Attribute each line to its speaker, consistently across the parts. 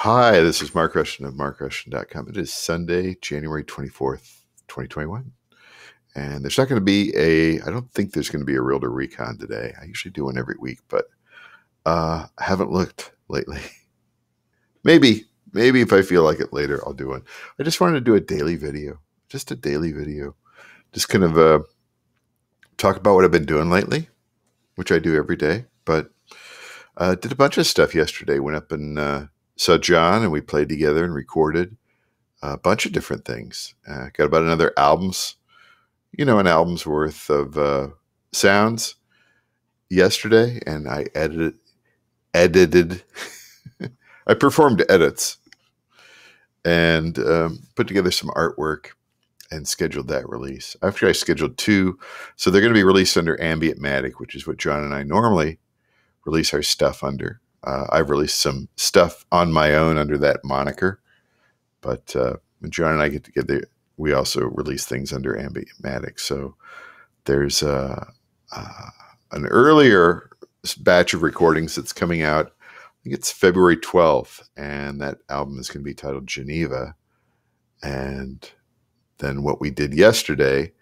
Speaker 1: Hi, this is Mark Rushton of markrushton.com. It is Sunday, January 24th, 2021. And there's not going to be I don't think there's going to be a Realtor Recon today. I usually do one every week, but I haven't looked lately. Maybe if I feel like it later, I'll do one. I just wanted to do a daily video, just a daily video. Just kind of talk about what I've been doing lately, which I do every day. But did a bunch of stuff yesterday. Went up and saw John, and we played together and recorded a bunch of different things. Got about another an album's worth of sounds yesterday, and I edited. I performed edits and put together some artwork and scheduled that release. Actually, I scheduled two, so they're going to be released under Ambient Matyk, which is what John and I normally release our stuff under. I've released some stuff on my own under that moniker, but when John and I get together, we also release things under Ambient Matyk. So there's an earlier batch of recordings that's coming out. I think it's February 12th, and that album is going to be titled Geneva. And then what we did yesterday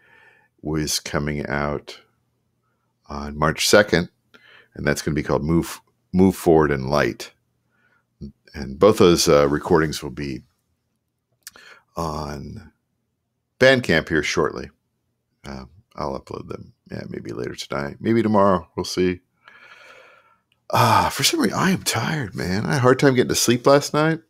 Speaker 1: was coming out on March 2nd, and that's going to be called Move Forward in Light. And both those recordings will be on Bandcamp here shortly. I'll upload them. Yeah, maybe later tonight, maybe tomorrow. We'll see. For some reason, I am tired, man. I had a hard time getting to sleep last night,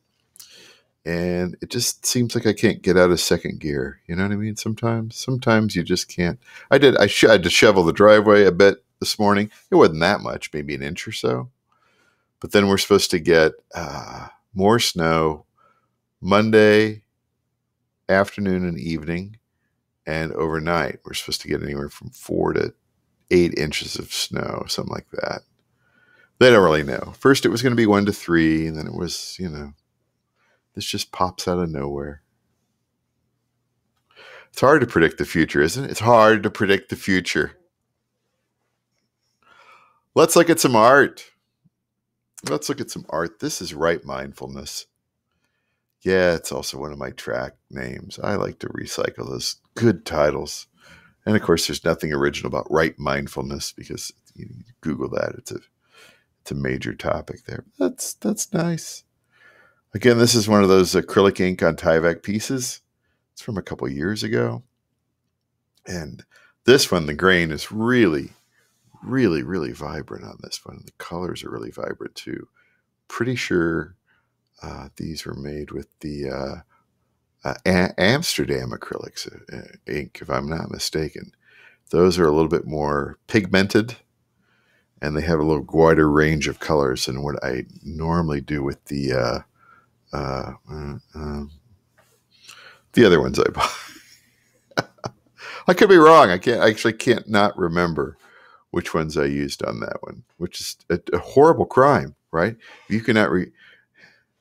Speaker 1: and it just seems like I can't get out of second gear. You know what I mean? Sometimes you just can't. I had to shovel the driveway a bit this morning. It wasn't that much, maybe an inch or so. But then we're supposed to get more snow Monday afternoon and evening, and overnight we're supposed to get anywhere from 4 to 8 inches of snow, something like that. They don't really know. First it was going to be 1 to 3, and then it was, this just pops out of nowhere. It's hard to predict the future, isn't it? It's hard to predict the future. Let's look at some art. This is Right Mindfulness. Yeah, it's also one of my track names. I like to recycle those good titles. And of course, there's nothing original about Right Mindfulness, because you Google that. It's a major topic there. That's nice. Again, this is one of those acrylic ink on Tyvek pieces. It's from a couple years ago. And this one, the grain is really, really, really vibrant on this one. The colors are really vibrant too. Pretty sure these were made with the Amsterdam acrylics ink, if I'm not mistaken. Those are a little bit more pigmented, and they have a little wider range of colors than what I normally do with the other ones I bought. I could be wrong. I can't not remember which ones I used on that one, which is a horrible crime, right? You cannot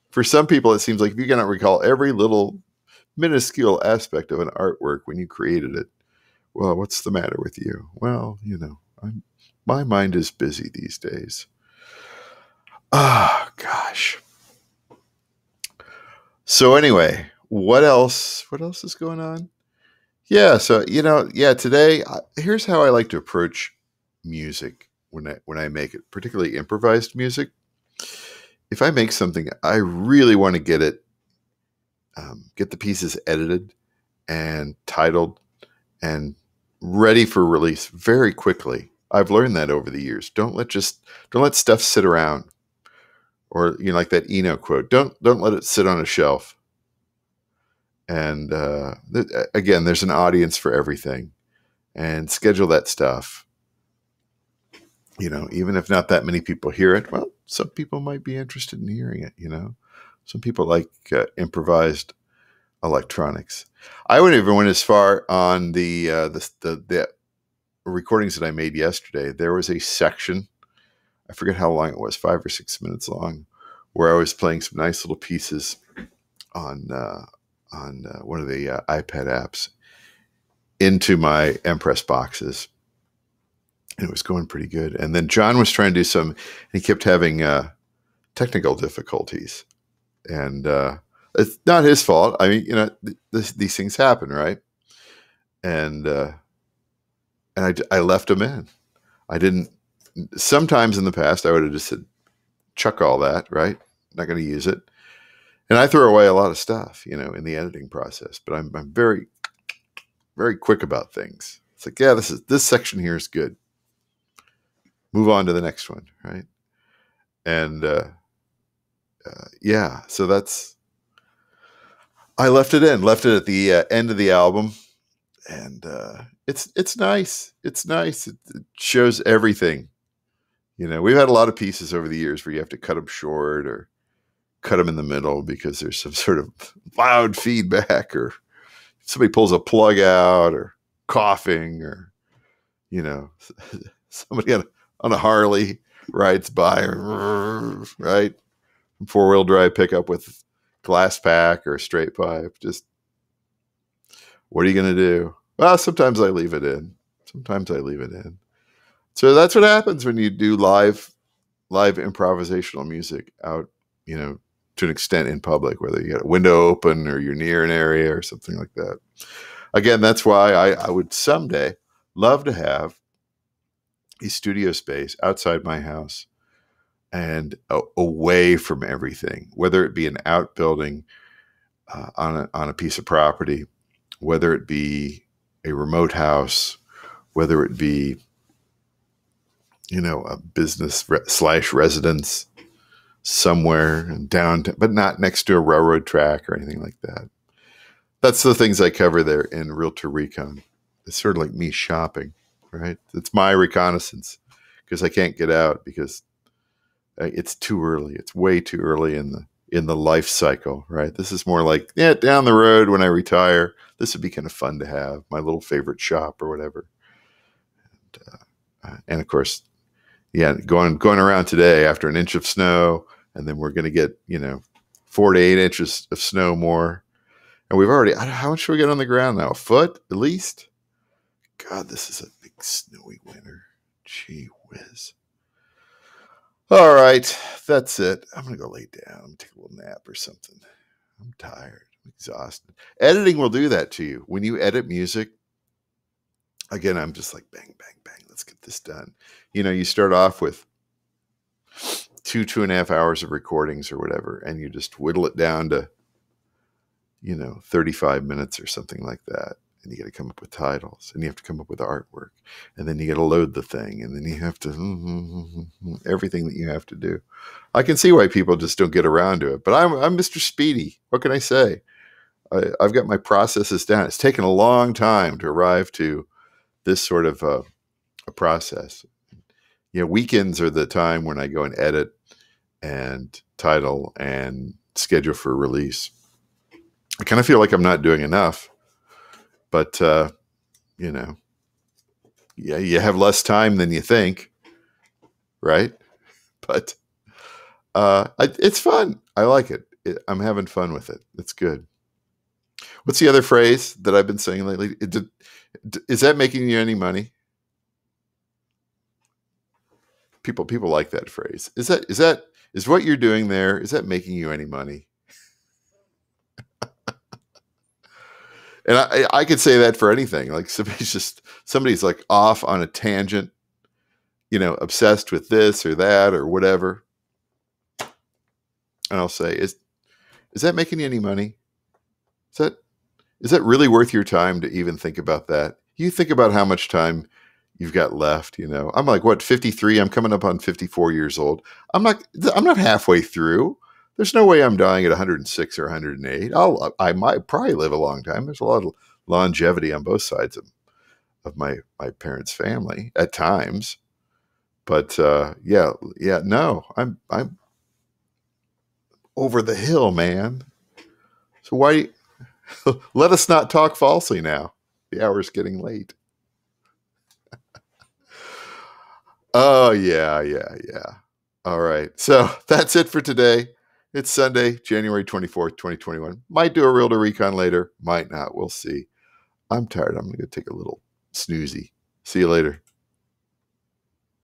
Speaker 1: for some people, it seems like if you cannot recall every little minuscule aspect of an artwork when you created it, well, what's the matter with you? Well, my mind is busy these days. Gosh. So anyway, what else is going on? Yeah. So, today, here's how I like to approach music when I make it, particularly improvised music. If I make something, I really want to get the pieces edited and titled and ready for release very quickly. I've learned that over the years. Don't let stuff sit around, or like that Eno quote. Don't let it sit on a shelf. And again, there's an audience for everything, and schedule that stuff. Even if not that many people hear it, well, some people might be interested in hearing it. Some people like improvised electronics. I wouldn't even went as far on the recordings that I made yesterday. There was a section, I forget how long it was, 5 or 6 minutes long, where I was playing some nice little pieces on one of the iPad apps into my Empress boxes. And it was going pretty good. And then John was trying to do he kept having technical difficulties. And it's not his fault. I mean, these things happen, right? And I left him in. I didn't. Sometimes in the past, I would have just said, "Chuck all that," right? Not going to use it. And I throw away a lot of stuff, in the editing process. But I'm very, very quick about things. It's like, yeah, this section here is good. Move on to the next one, right? And yeah, so I left it at the end of the album, and it's nice. It's nice. It shows everything. We've had a lot of pieces over the years where you have to cut them short or cut them in the middle because there's some sort of loud feedback, or somebody pulls a plug out, or coughing, or somebody on a Harley rides by, right? 4-wheel drive pickup with glass pack or a straight pipe. Just, what are you going to do? Well, sometimes I leave it in. So that's what happens when you do live improvisational music out, to an extent in public, whether you got a window open or you're near an area or something like that. Again, that's why I would someday love to have a studio space outside my house and away from everything, whether it be an outbuilding on a piece of property, whether it be a remote house, whether it be, a business / residence somewhere downtown, but not next to a railroad track or anything like that. That's the things I cover there in Realtor Recon. It's sort of like me shopping, right? It's my reconnaissance because I can't get out because it's too early. It's way too early in the life cycle, right? This is more like, down the road when I retire, this would be kind of fun to have, my little favorite shop or whatever. And of course, going around today after an inch of snow, and then we're going to get 4 to 8 inches of snow more, and we've already, how much should we get on the ground now? A foot at least. God, this is a big snowy winter. Gee whiz. All right, that's it. I'm going to go lay down. I'm going to take a little nap or something. I'm tired. I'm exhausted. Editing will do that to you. When you edit music, again, I'm just like, bang, bang, bang. Let's get this done. You start off with 2.5 hours of recordings or whatever, and you just whittle it down to, 35 minutes or something like that. And you got to come up with titles, and you have to come up with artwork, and then you got to load the thing, and then you have to everything that you have to do. I can see why people just don't get around to it, but I'm Mr. Speedy. What can I say? I've got my processes down. It's taken a long time to arrive to this sort of a process. Weekends are the time when I go and edit and title and schedule for release. I kind of feel like I'm not doing enough. But, you have less time than you think, right? But it's fun. I like it. I'm having fun with it. It's good. What's the other phrase that I've been saying lately? Is that making you any money? People like that phrase. Is what you're doing there, is that making you any money? And I could say that for anything. Like somebody's like off on a tangent, obsessed with this or that or whatever. And I'll say, is that making you any money? Is that really worth your time to even think about that? You think about how much time you've got left, I'm like, what, 53? I'm coming up on 54 years old. I'm not halfway through. There's no way I'm dying at 106 or 108. I might probably live a long time. There's a lot of longevity on both sides of my parents' family at times. But no, I'm over the hill, man. So why let us not talk falsely now. The hour's getting late. Oh yeah. All right. So that's it for today. It's Sunday, January 24th, 2021. Might do a Realtor Recon later. Might not. We'll see. I'm tired. I'm going to take a little snoozy. See you later.